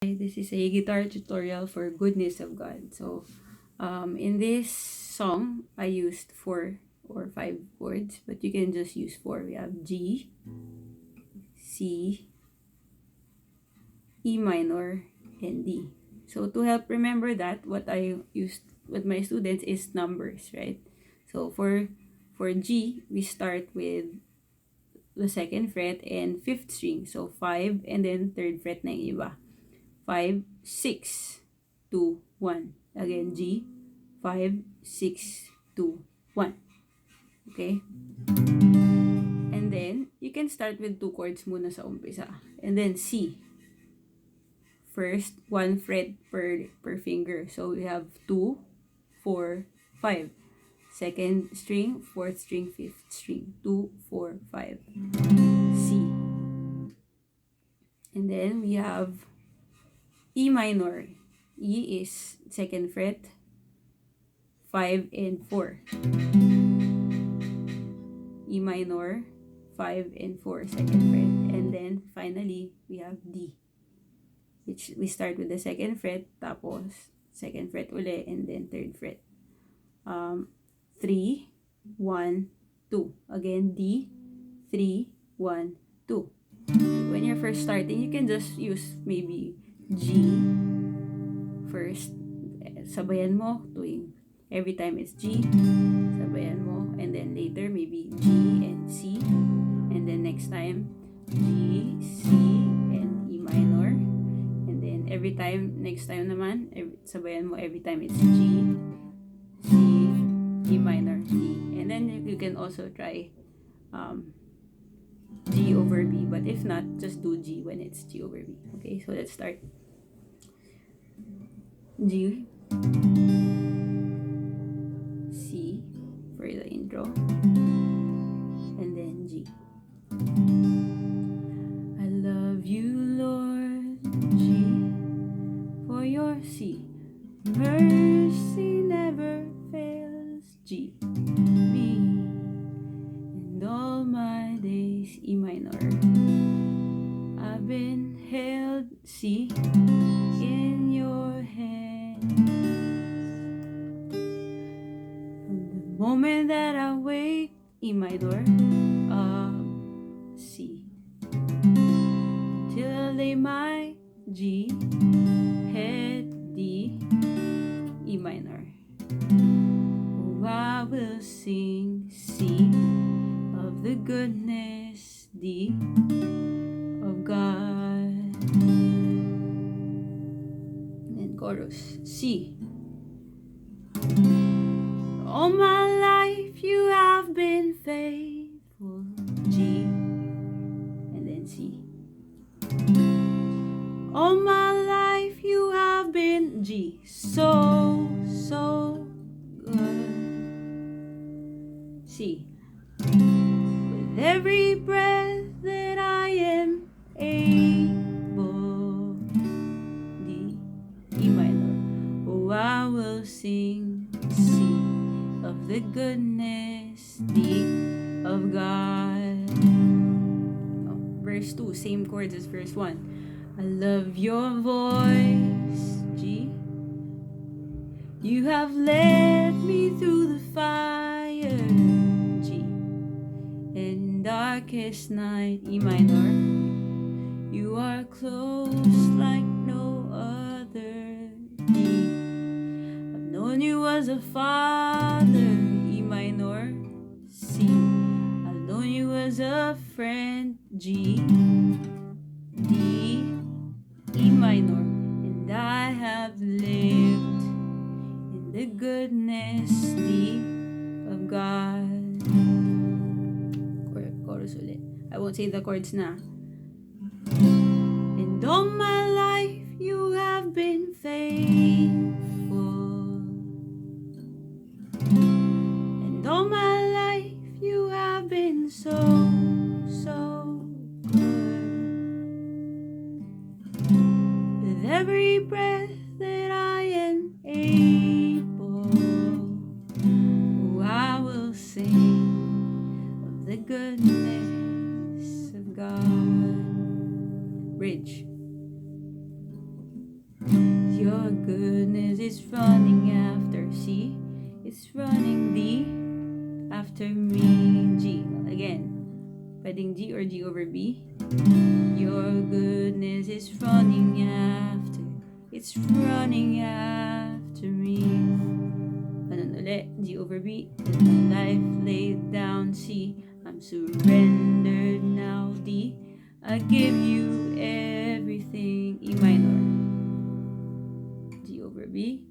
This is a guitar tutorial for Goodness of God. So, in this song, I used 4 or 5 chords, but you can just use 4. We have G, C, E minor, and D. So, to help remember that, what I used with my students is numbers, right? So, for G, we start with the 2nd fret and 5th string. So, 5 and then 3rd fret na yung iba. 5, 6, 2, 1. Again, G, 5, 6, 2, 1. Okay? And then, you can start with 2 chords muna sa umpisa. And then, C. First, 1 fret per finger. So, we have 2, 4, 5. 2nd string, 4th string, 5th string. 2, 4, 5. C. And then, we have E minor. E is 2nd fret, 5 and 4. E minor, 5 and 4, 2nd fret. And then finally, we have D, which we start with the 2nd fret, tapos 2nd fret uli, and then 3rd fret. 3, 1, 2. Again, D, 3, 1, 2. When you're first starting, you can just use maybe G first. Sabayan mo tuwing every time it's G. Sabayan mo. And then later, maybe G and C. And then next time, G, C, and E minor. And then every time, next time naman, sabayan mo every time it's G, C, E minor, D. And then you can also try G over B, but if not, just do G when it's G over B. Okay, so let's start. G, C for the intro, and then G. I love you, Lord, G, for your C. Mercy never fails, G, me, and all my days, E minor. I've been held, C, in your hands. From the moment that I wake, E minor, C, till I lay my G, head, D, E minor. Oh, I will sing, C, of the goodness, D, of God. And chorus, C. All my life you have been faithful, G, and then C. All my life you have been, G, so good, C. With every breath that I am able, D, E minor. Oh, I will sing, C, of the goodness, D, of God. Oh, verse 2, same chords as verse 1. I love your voice, G. You have led me through the fire, G. In darkest night, E minor. You are close like no other, D. I've known you as a father, E minor, C. I've known you as a friend, G, D, E minor. And I have lived in the goodness, D, of God. Chorus ulit. I won't say the chords na. And all my life you have been faithful. And all my life you have been so good. With every breath that I am able, oh, I will sing of the goodness of God. Bridge. Your goodness is running after C. It's running D after me. G. Again. Pwedeng G or G over B. Your goodness is running after. It's running after me. Ano ulit? G over B. And my life laid down C. I'm surrendered now D. I give you everything. E minor. G over B.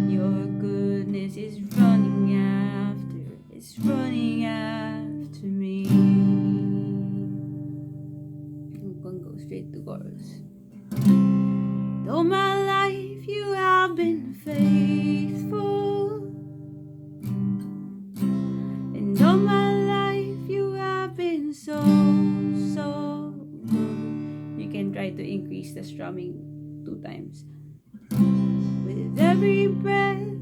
Your goodness is running after. It's running after me. I'm gonna go straight to chorus. All my life you have been faithful, and all my life you have been so good. You can try to increase the strumming 2 times. With every breath